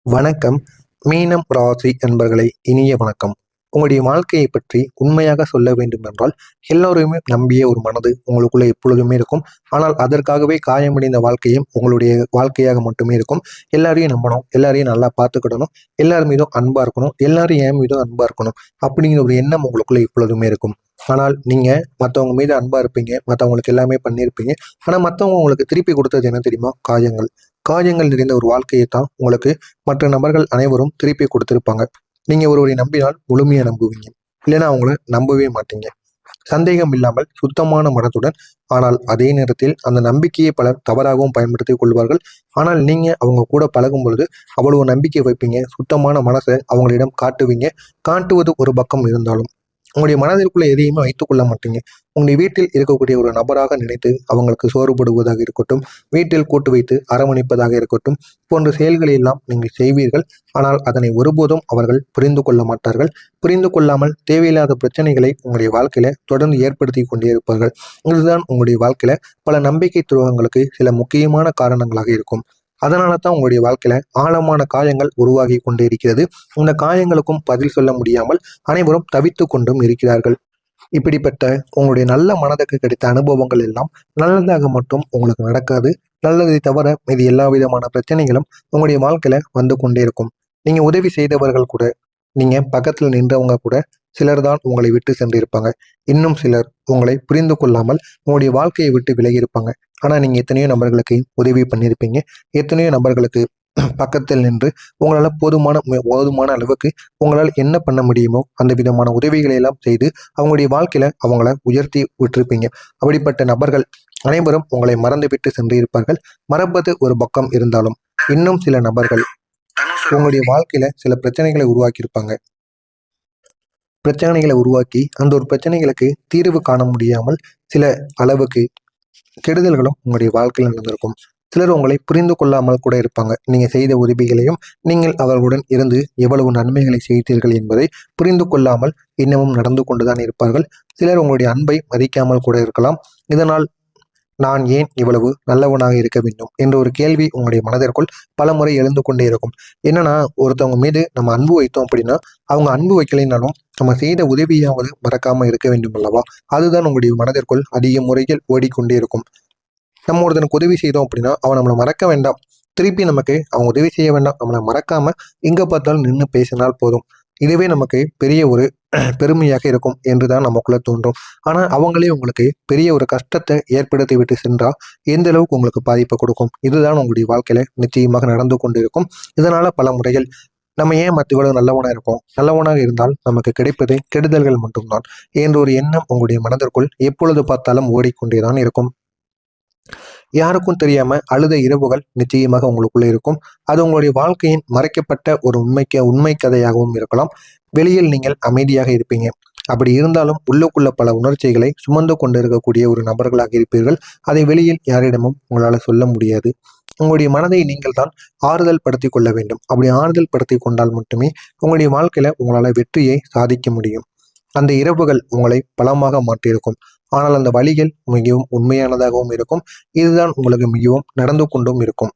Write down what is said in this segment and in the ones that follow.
வணக்கம். மீனம் ராசி என்பர்களை இனிய வணக்கம். உங்களுடைய வாழ்க்கையை பற்றி உண்மையாக சொல்ல வேண்டும் என்றால் எல்லோருமே நம்பிய ஒரு மனது உங்களுக்குள்ள எப்பொழுதுமே இருக்கும். ஆனால் அதற்காகவே காயமடைந்த வாழ்க்கையும் உங்களுடைய வாழ்க்கையாக மட்டுமே இருக்கும். எல்லாரையும் நம்பணும், எல்லாரையும் நல்லா பார்த்துக்கிடணும், எல்லார் மீதும் அன்பா இருக்கணும், எல்லாரும் என் மீதும் அன்பா இருக்கணும் அப்படிங்கிற ஒரு எண்ணம் உங்களுக்குள்ள எப்பொழுதுமே இருக்கும். ஆனால் நீங்க மற்றவங்க மீது அன்பா இருப்பீங்க, மற்றவங்களுக்கு எல்லாமே பண்ணியிருப்பீங்க. ஆனா மற்றவங்க உங்களுக்கு திருப்பி கொடுத்தது என்ன தெரியுமா? காயங்கள். காயங்கள் நிறைந்த ஒரு வாழ்க்கையை தான் உங்களுக்கு மற்ற நபர்கள் அனைவரும் திருப்பி கொடுத்திருப்பாங்க. நீங்க ஒருவரை நம்பினால் முழுமையா நம்புவீங்க, இல்லைன்னா அவங்கள நம்பவே மாட்டீங்க. சந்தேகம் இல்லாமல் சுத்தமான மனத்துடன். ஆனால் அதே நேரத்தில் அந்த நம்பிக்கையை பலர் தவறாகவும் பயன்படுத்திக் கொள்வார்கள். ஆனால் நீங்க அவங்க கூட பழகும் பொழுது அவ்வளவு நம்பிக்கை வைப்பீங்க, சுத்தமான மனசை அவங்களிடம் காட்டுவீங்க. காட்டுவது ஒரு பக்கம் இருந்தாலும் உங்களுடைய மனதிற்குள்ள எதையுமே வைத்துக் கொள்ள மாட்டீங்க. உங்களுடைய வீட்டில் இருக்கக்கூடிய ஒரு நபராக நினைத்து அவங்களுக்கு சோறுபடுவதாக இருக்கட்டும், வீட்டில் கூட்டு வைத்து அரவணைப்பதாக இருக்கட்டும், போன்ற செயல்களை எல்லாம் நீங்கள் செய்வீர்கள். ஆனால் அதனை ஒருபோதும் அவர்கள் புரிந்து கொள்ள மாட்டார்கள். புரிந்து கொள்ளாமல் தேவையில்லாத பிரச்சனைகளை உங்களுடைய வாழ்க்கையில தொடர்ந்து ஏற்படுத்தி கொண்டே இருப்பார்கள். இதுதான் உங்களுடைய வாழ்க்கையில பல நம்பிக்கை துரோகங்களுக்கு சில முக்கியமான காரணங்களாக இருக்கும். அதனால தான் உங்களுடைய வாழ்க்கையில ஆழமான காயங்கள் உருவாகி கொண்டே இருக்கிறது. இந்த காயங்களுக்கும் பதில் சொல்ல முடியாமல் அனைவரும் தவித்து கொண்டும் இருக்கிறார்கள். இப்படிப்பட்ட உங்களுடைய நல்ல மனதுக்கு கிடைத்த அனுபவங்கள் எல்லாம் நல்லதாக மட்டும் உங்களுக்கு நடக்காது. நல்லதை தவிர இது எல்லா விதமான பிரச்சனைகளும் உங்களுடைய வாழ்க்கையில வந்து கொண்டே இருக்கும். நீங்க உதவி செய்தவர்கள் கூட, நீங்க பக்கத்தில் நின்றவங்க கூட சிலர் தான் உங்களை விட்டு சென்றிருப்பாங்க. இன்னும் சிலர் உங்களை புரிந்து கொள்ளாமல் உங்களுடைய வாழ்க்கையை விட்டு விலகி இருப்பாங்க. ஆனா நீங்க எத்தனையோ நபர்களுக்கு உதவி பண்ணியிருப்பீங்க. எத்தனையோ நபர்களுக்கு பக்கத்தில் நின்று உங்களால் போதுமான அளவுக்கு உங்களால் என்ன பண்ண முடியுமோ அந்த விதமான உதவிகளை எல்லாம் செய்து அவங்களுடைய வாழ்க்கையில அவங்கள உயர்த்தி விட்டிருப்பீங்க. அப்படிப்பட்ட நபர்கள் அனைவரும் உங்களை மறந்துவிட்டு சென்று இருப்பார்கள். மறப்பது ஒரு பக்கம் இருந்தாலும் இன்னும் சில நபர்கள் உங்களுடைய வாழ்க்கையில சில பிரச்சனைகளை உருவாக்கியிருப்பாங்க. பிரச்சனைகளை உருவாக்கி அந்த ஒரு பிரச்சனைகளுக்கு தீர்வு காண முடியாமல் சில அளவுக்கு கெடுதல்களும் உங்களுடைய வாழ்க்கையில் நடந்திருக்கும். சிலர் உங்களை புரிந்து கொள்ளாமல் கூட இருப்பாங்க. நீங்க செய்த உதவிகளையும் நீங்கள் அவர்களுடன் இருந்து எவ்வளவு நன்மைகளை செய்தீர்கள் என்பதை புரிந்து கொள்ளாமல் இன்னமும் நடந்து கொண்டுதான் இருப்பார்கள். சிலர் உங்களுடைய அன்பை மதிக்காமல் கூட இருக்கலாம். இதனால் நான் ஏன் இவ்வளவு நல்லவனாக இருக்க வேண்டும் என்ற ஒரு கேள்வி உங்களுடைய மனதிற்குள் பல முறை எழுந்து கொண்டே இருக்கும். என்னன்னா, ஒருத்தவங்க மீது நம்ம அன்பு வைத்தோம் அப்படின்னா அவங்க அன்பு வைக்கலைனாலும் நம்ம செய்த உதவியாவது மறக்காம இருக்க வேண்டும் அல்லவா? அதுதான் உங்களுடைய மனதிற்குள் அதிக முறையில் ஓடிக்கொண்டே இருக்கும். நம்ம ஒருத்தனுக்கு உதவி செய்தோம் அப்படின்னா அவன் நம்மளை மறக்க வேண்டாம், திருப்பி நமக்கு அவன் உதவி செய்ய வேண்டாம், நம்மளை மறக்காம எங்க பார்த்தாலும் நின்று பேசினால் போதும். இதுவே நமக்கு பெரிய ஒரு பெருமையாக இருக்கும் என்றுதான் நமக்குள்ள தோன்றும். ஆனா அவங்களே உங்களுக்கு பெரிய ஒரு கஷ்டத்தை ஏற்படுத்தி விட்டு சென்றா எந்த அளவுக்கு உங்களுக்கு பாதிப்பை கொடுக்கும்? இதுதான் உங்களுடைய வாழ்க்கையில நிச்சயமாக நடந்து கொண்டு இருக்கும். இதனால பல முறைகள் நம்ம ஏன் மற்ற இவ்வளவு நல்லவனா இருக்கோம், நல்லவனாக இருந்தால் நமக்கு கிடைப்பது கெடுதல்கள் மட்டும்தான் என்ற ஒரு எண்ணம் உங்களுடைய மனதிற்குள் எப்பொழுது பார்த்தாலும் ஓடிக்கொண்டேதான் இருக்கும். யாருக்கும் தெரியாம அழுத இரவுகள் நிச்சயமாக உங்களுக்குள்ள இருக்கும். அது உங்களுடைய வாழ்க்கையின் மறைக்கப்பட்ட ஒரு உண்மை கதையாகவும் இருக்கலாம். வெளியில் நீங்கள் அமைதியாக இருப்பீங்க. அப்படி இருந்தாலும் உள்ளுக்குள்ள பல உணர்ச்சிகளை சுமந்து கொண்டு இருக்கக்கூடிய ஒரு நபர்களாக இருப்பீர்கள். அதை வெளியில் யாரிடமும் உங்களால சொல்ல முடியாது. உங்களுடைய மனதை நீங்கள் தான் ஆறுதல் படுத்தி கொள்ள வேண்டும். அப்படி ஆறுதல் படுத்தி கொண்டால் மட்டுமே உங்களுடைய வாழ்க்கையில உங்களால வெற்றியை சாதிக்க முடியும். அந்த இரவுகள் உங்களை பலமாக மாற்றியிருக்கும். ஆனால் அந்த வழிகள் மிகவும் உண்மையானதாகவும் இருக்கும். இதுதான் உங்களுக்கு மிகவும் நடந்து கொண்டும் இருக்கும்.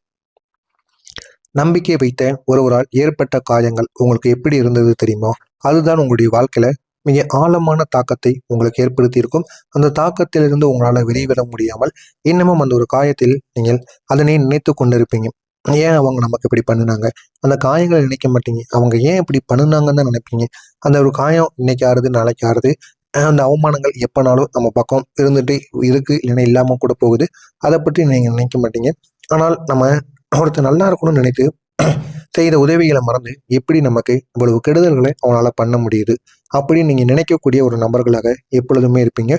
நம்பிக்கை வைத்த ஒருவரால் ஏற்பட்ட காயங்கள் உங்களுக்கு எப்படி இருந்தது தெரியுமா? அதுதான் உங்களுடைய வாழ்க்கையில மிக ஆழமான தாக்கத்தை உங்களுக்கு ஏற்படுத்தி இருக்கும். அந்த தாக்கத்திலிருந்து உங்களால வெளிவர முடியாமல் இன்னமும் அந்த ஒரு காயத்தில் நீங்கள் அதனை நினைத்து கொண்டிருப்பீங்க. ஏன் அவங்க நமக்கு இப்படி பண்ணினாங்க? அந்த காயங்களை நினைக்க மாட்டீங்க. அவங்க ஏன் இப்படி பண்ணுனாங்கன்னு தான் நினைப்பீங்க. அந்த ஒரு காயம் இன்னைக்கு ஆறுது, நாளைக்கு ஆறுது. அந்த அவமானங்கள் எப்பனாலும் நம்ம பக்கம் இருந்துட்டு இருக்கு, இல்லைன்னா இல்லாம கூட போகுது. அதை பற்றி நீங்க நினைக்க மாட்டீங்க. ஆனால் நம்ம ஒருத்தர் நல்லா இருக்கணும்னு நினைத்து செய்த உதவிகளை மறந்து எப்படி நமக்கு இவ்வளவு கெடுதல்களை அவனால பண்ண முடியுது அப்படின்னு நீங்க நினைக்கக்கூடிய ஒரு நபர்களாக எப்பொழுதுமே இருப்பீங்க.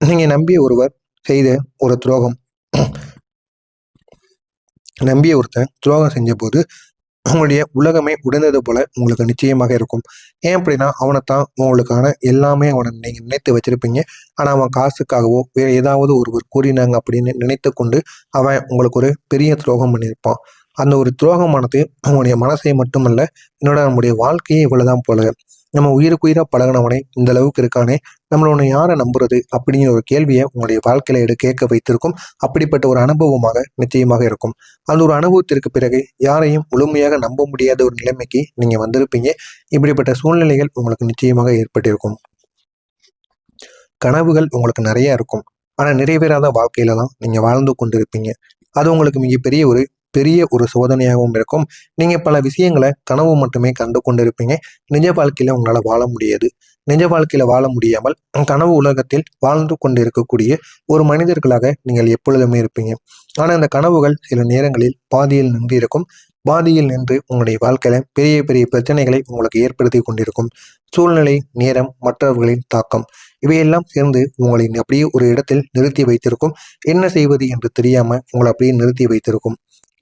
நீங்க நம்பிய ஒருவர் செய்த ஒரு துரோகம், நம்பிய ஒருத்தன் துரோகம் செஞ்ச போது உங்களுடைய உலகமே உடைந்தது போல உங்களுக்கு நிச்சயமாக இருக்கும். ஏன் அப்படின்னா அவனைத்தான் உங்களுக்கான எல்லாமே அவனை நீங்க நினைத்து வச்சிருப்பீங்க. ஆனா அவன் காசுக்காகவோ வேற ஏதாவது ஒருவர் கூறினாங்க அப்படின்னு நினைத்து கொண்டு அவன் உங்களுக்கு ஒரு பெரிய துரோகம் பண்ணியிருப்பான். அந்த ஒரு துரோகமானது உங்களுடைய மனசை மட்டுமல்ல, நம்முடைய வாழ்க்கையே இவ்வளவுதான் போல. நம்ம உயிருக்குயிராக பழகினவனே இந்த அளவுக்கு இருக்கானே, நம்மள யாரை நம்புறது அப்படிங்கிற ஒரு கேள்வியை உங்களுடைய வாழ்க்கையில கேட்க வைத்திருக்கும். அப்படிப்பட்ட ஒரு அனுபவமாக நிச்சயமாக இருக்கும். அந்த ஒரு அனுபவத்திற்கு பிறகு யாரையும் முழுமையாக நம்ப முடியாத ஒரு நிலைமைக்கு நீங்க வந்திருப்பீங்க. இப்படிப்பட்ட சூழ்நிலைகள் உங்களுக்கு நிச்சயமாக ஏற்பட்டிருக்கும். கனவுகள் உங்களுக்கு நிறைய இருக்கும். ஆனா நிறைவேறாத வாழ்க்கையில தான் நீங்க வாழ்ந்து கொண்டிருப்பீங்க. அது உங்களுக்கு மிகப்பெரிய ஒரு சோதனையாகவும் இருக்கும். நீங்க பல விஷயங்களை கனவு மட்டுமே கண்டு கொண்டிருப்பீங்க. நிஜ வாழ்க்கையில உங்களால வாழ முடியாது. நிஜ வாழ்க்கையில வாழ முடியாமல் கனவு உலகத்தில் வாழ்ந்து கொண்டு இருக்கக்கூடிய ஒரு மனிதர்களாக நீங்கள் எப்பொழுதுமே இருப்பீங்க. ஆனா அந்த கனவுகள் சில நேரங்களில் பாதியில் நின்று இருக்கும். பாதியில் நின்று உங்களுடைய வாழ்க்கையில பெரிய பெரிய பிரச்சனைகளை உங்களுக்கு ஏற்படுத்தி கொண்டிருக்கும். சூழ்நிலை, நேரம், மற்றவர்களின் தாக்கம் இவையெல்லாம் சேர்ந்து உங்களை அப்படியே ஒரு இடத்தில் நிறுத்தி வைத்திருக்கும். என்ன செய்வது என்று தெரியாம உங்களை அப்படியே நிறுத்தி வைத்திருக்கும்.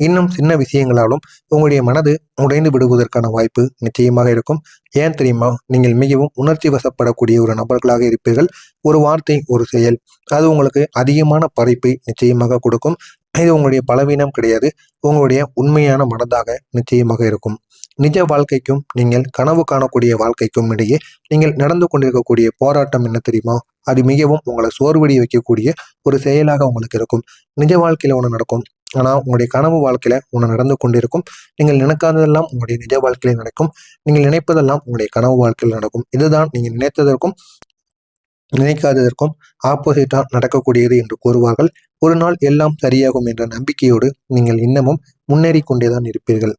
இன்னும் சின்ன விஷயங்களாலும் உங்களுடைய மனது உடைந்து விடுவதற்கான வாய்ப்பு நிச்சயமாக இருக்கும். ஏன் தெரியுமா? நீங்கள் மிகவும் உணர்ச்சி வசப்படக்கூடிய ஒரு நபர்களாக இருப்பீர்கள். ஒரு வார்த்தை, ஒரு செயல், அது உங்களுக்கு அதிகமான பறிப்பை நிச்சயமாக கொடுக்கும். இது உங்களுடைய பலவீனம் கிடையாது. உங்களுடைய உண்மையான மனதாக நிச்சயமாக இருக்கும். நிஜ வாழ்க்கைக்கும் நீங்கள் கனவு காணக்கூடிய வாழ்க்கைக்கும் இடையே நீங்கள் நடந்து கொண்டிருக்கக்கூடிய போராட்டம் என்ன தெரியுமா? அது மிகவும் உங்களை சோர்வடி வைக்கக்கூடிய ஒரு செயலாக உங்களுக்கு இருக்கும். நிஜ வாழ்க்கையில ஒன்று நடக்கும். ஆனா உங்களுடைய கனவு வாழ்க்கையில ஒன்று நடந்து கொண்டிருக்கும். நீங்கள் நினைக்காததெல்லாம் உங்களுடைய நிஜ வாழ்க்கையில நடக்கும். நீங்கள் நினைப்பதெல்லாம் உங்களுடைய கனவு வாழ்க்கையில் நடக்கும். இதுதான் நீங்க நினைத்ததற்கும் நினைக்காததற்கும் ஆப்போசிட்டா நடக்கக்கூடியது என்று கூறுவார்கள். ஒரு நாள் எல்லாம் சரியாகும் என்ற நம்பிக்கையோடு நீங்கள் இன்னமும் முன்னேறி கொண்டேதான் இருப்பீர்கள்.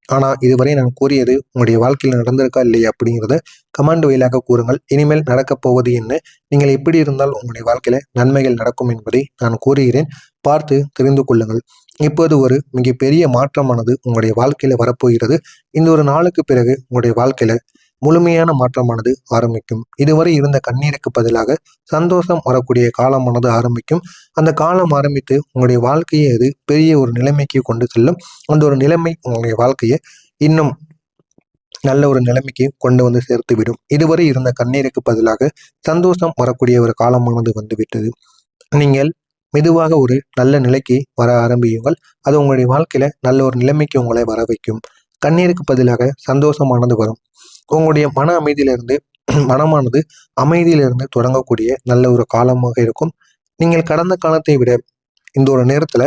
ஆனா இதுவரை நான் கூறியது உங்களுடைய வாழ்க்கையில் நடந்திருக்கா இல்லையா அப்படிங்கிறத கமெண்ட் வாயிலாக கூறுங்கள். இனிமேல் நடக்கப் போவது என்ன, நீங்கள் எப்படி இருந்தால் உங்களுடைய வாழ்க்கையில நன்மைகள் நடக்கும் என்பதை நான் கூறுகிறேன். பார்த்து தெரிந்து கொள்ளுங்கள். இப்போது ஒரு மிகப்பெரிய மாற்றமானது உங்களுடைய வாழ்க்கையில வரப்போகிறது. இந்த ஒரு நாளுக்கு பிறகு உங்களுடைய வாழ்க்கையில முழுமையான மாற்றமானது ஆரம்பிக்கும். இதுவரை இருந்த கண்ணீருக்கு பதிலாக சந்தோஷம் வரக்கூடிய காலமானது ஆரம்பிக்கும். அந்த காலம் ஆரம்பித்து உங்களுடைய வாழ்க்கையை அது பெரிய ஒரு நிலைமைக்கு கொண்டு செல்லும். அந்த ஒரு நிலைமை உங்களுடைய வாழ்க்கையை இன்னும் நல்ல ஒரு நிலைமைக்கு கொண்டு வந்து சேர்த்து விடும். இதுவரை இருந்த கண்ணீருக்கு பதிலாக சந்தோஷம் வரக்கூடிய ஒரு காலமானது வந்துவிட்டது. நீங்கள் மெதுவாக ஒரு நல்ல நிலைக்கு வர ஆரம்பியுங்கள். அது உங்களுடைய வாழ்க்கையில நல்ல ஒரு நிலைமைக்கு உங்களை வர வைக்கும். கண்ணீருக்கு பதிலாக சந்தோஷமானது வரும். உங்களுடைய மன அமைதியிலிருந்து மனமானது அமைதியிலிருந்து தொடங்கக்கூடிய நல்ல ஒரு காலமாக இருக்கும். நீங்கள் கடந்த காலத்தை விட இந்த ஒரு நேரத்துல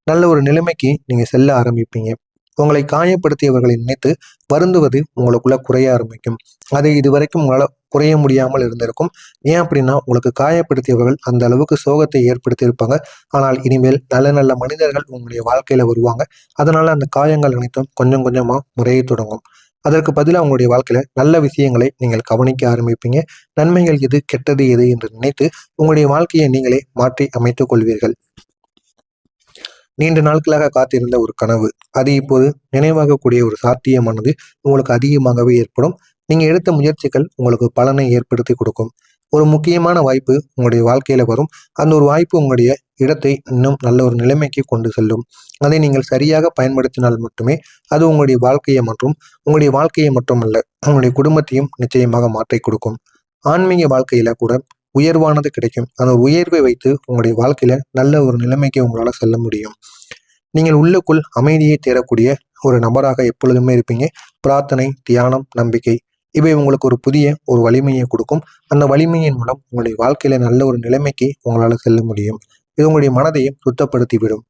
நல்ல ஒரு நிலைமைக்கு நீங்க செல்ல ஆரம்பிப்பீங்க. உங்களை காயப்படுத்தியவர்களை நினைத்து வருந்துவது உங்களுக்குள்ள குறைய ஆரம்பிக்கும். அது இதுவரைக்கும் உங்களால குறைய முடியாமல் இருந்திருக்கும். ஏன் அப்படின்னா உங்களுக்கு காயப்படுத்தியவர்கள் அந்த அளவுக்கு சோகத்தை ஏற்படுத்தி இருப்பாங்க. ஆனால் இனிமேல் நல்ல நல்ல மனிதர்கள் உங்களுடைய வாழ்க்கையில வருவாங்க. அதனால அந்த காயங்கள் அனைத்தும் கொஞ்சம் கொஞ்சமா முறைய தொடங்கும். அதற்கு பதிலாக உங்களுடைய வாழ்க்கையில நல்ல விஷயங்களை நீங்கள் கவனிக்க ஆரம்பிப்பீங்க. நன்மைகள் எது, கெட்டது எது என்று நினைத்து உங்களுடைய வாழ்க்கையை நீங்களே மாற்றி அமைத்துக் கொள்வீர்கள். நீண்ட நாட்களாக காத்திருந்த ஒரு கனவு, அது இப்போது நினைவாகக்கூடிய ஒரு சாத்தியமானது உங்களுக்கு அதிகமாகவே ஏற்படும். நீங்க எடுத்த முயற்சிகள் உங்களுக்கு பலனை ஏற்படுத்தி கொடுக்கும். ஒரு முக்கியமான வாய்ப்பு உங்களுடைய வாழ்க்கையில வரும். அந்த ஒரு வாய்ப்பு உங்களுடைய இடத்தை இன்னும் நல்ல ஒரு நிலைமைக்கு கொண்டு செல்லும். அதை நீங்கள் சரியாக பயன்படுத்தினால் மட்டுமே அது உங்களுடைய வாழ்க்கையை மற்றும் உங்களுடைய வாழ்க்கையை மட்டுமல்ல, உங்களுடைய குடும்பத்தையும் நிச்சயமாக மாற்றி கொடுக்கும். ஆன்மீக வாழ்க்கையில கூட உயர்வானது கிடைக்கும். அந்த உயர்வை வைத்து உங்களுடைய வாழ்க்கையில நல்ல ஒரு நிலைமைக்கு உங்களால செல்ல முடியும். நீங்கள் உள்ளுக்குள் அமைதியை தேடக்கூடிய ஒரு நபராக எப்பொழுதுமே இருப்பீங்க. பிரார்த்தனை, தியானம், நம்பிக்கை இவை உங்களுக்கு ஒரு புதிய ஒரு வலிமையை கொடுக்கும். அந்த வலிமையின் மூலம் உங்களுடைய வாழ்க்கையில நல்ல ஒரு நிலைமைக்கு உங்களால செல்ல முடியும். இது உங்களுடைய மனதையும் சுத்தப்படுத்தி விடும்.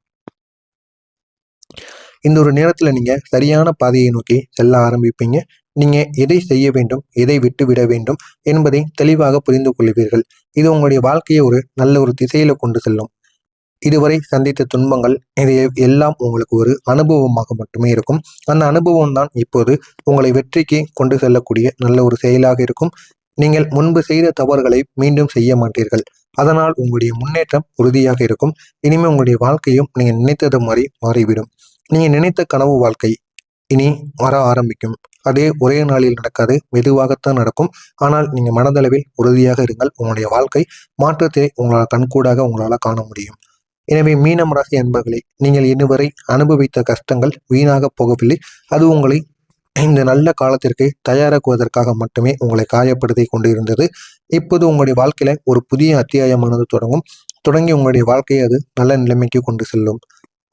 இந்த ஒரு நேரத்துல நீங்க சரியான பாதையை நோக்கி செல்ல ஆரம்பிப்பீங்க. நீங்க எதை செய்ய வேண்டும், எதை விட்டு விட வேண்டும் என்பதை தெளிவாக புரிந்து கொள்வீர்கள். இது உங்களுடைய வாழ்க்கையை ஒரு நல்ல ஒரு திசையில கொண்டு செல்லும். இதுவரை சந்தித்த துன்பங்கள் இது எல்லாம் உங்களுக்கு ஒரு அனுபவமாக மட்டுமே இருக்கும். அந்த அனுபவம் தான் இப்போது உங்களை வெற்றிக்கு கொண்டு செல்லக்கூடிய நல்ல ஒரு செயலாக இருக்கும். நீங்கள் முன்பு செய்த தவறுகளை மீண்டும் செய்ய மாட்டீர்கள். அதனால் உங்களுடைய முன்னேற்றம் உறுதியாக இருக்கும். இனிமே உங்களுடைய வாழ்க்கையும் நீங்க நினைத்தது மாதிரி மாறிவிடும். நீங்க நினைத்த கனவு வாழ்க்கை இனி வர ஆரம்பிக்கும். அதே ஒரே நாளில் நடக்காது, மெதுவாகத்தான் நடக்கும். ஆனால் நீங்க மனதளவில் உறுதியாக இருங்கள். உங்களுடைய வாழ்க்கை மாற்றத்தை உங்களால் கண்கூடாக உங்களால காண முடியும். எனவே மீனம் ராசி அன்பர்களே, நீங்கள் இதுவரை அனுபவித்த கஷ்டங்கள் வீணாக போகவில்லை. அது உங்களை இந்த நல்ல காலத்திற்கு தயாராக்குவதற்காக மட்டுமே உங்களை காயப்படுத்தி கொண்டிருந்தது. இப்போது உங்களுடைய வாழ்க்கையில ஒரு புதிய அத்தியாயமானது தொடங்கும். தொடங்கி உங்களுடைய வாழ்க்கையை அது நல்ல நிலைமைக்கு கொண்டு செல்லும்.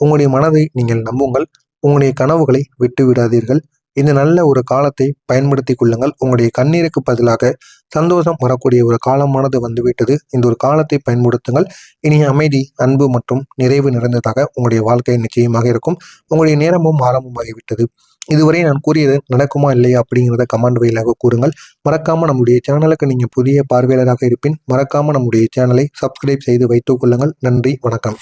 உங்களுடைய மனதை நீங்கள் நம்புங்கள். உங்களுடைய கனவுகளை விட்டு விடாதீர்கள். இந்த நல்ல ஒரு காலத்தை பயன்படுத்தி கொள்ளுங்கள். உங்களுடைய கண்ணீருக்கு பதிலாக சந்தோஷம் வரக்கூடிய ஒரு காலமானது வந்துவிட்டது. இந்த ஒரு காலத்தை பயன்படுத்துங்கள். இனி அமைதி, அன்பு மற்றும் நிறைவு நிறைந்ததாக உங்களுடைய வாழ்க்கை நிச்சயமாக இருக்கும். உங்களுடைய நேரமும் ஆரம்பமாகிவிட்டது. இதுவரை நான் கூறியது நடக்குமா இல்லையா அப்படிங்கிறத கமெண்ட் வழியாக கூறுங்கள். மறக்காம நம்முடைய சேனலுக்கு நீங்க புதிய பார்வையாளராக இருப்பின் மறக்காம நம்முடைய சேனலை சப்ஸ்கிரைப் செய்து வைத்துக் கொள்ளுங்கள். நன்றி, வணக்கம்.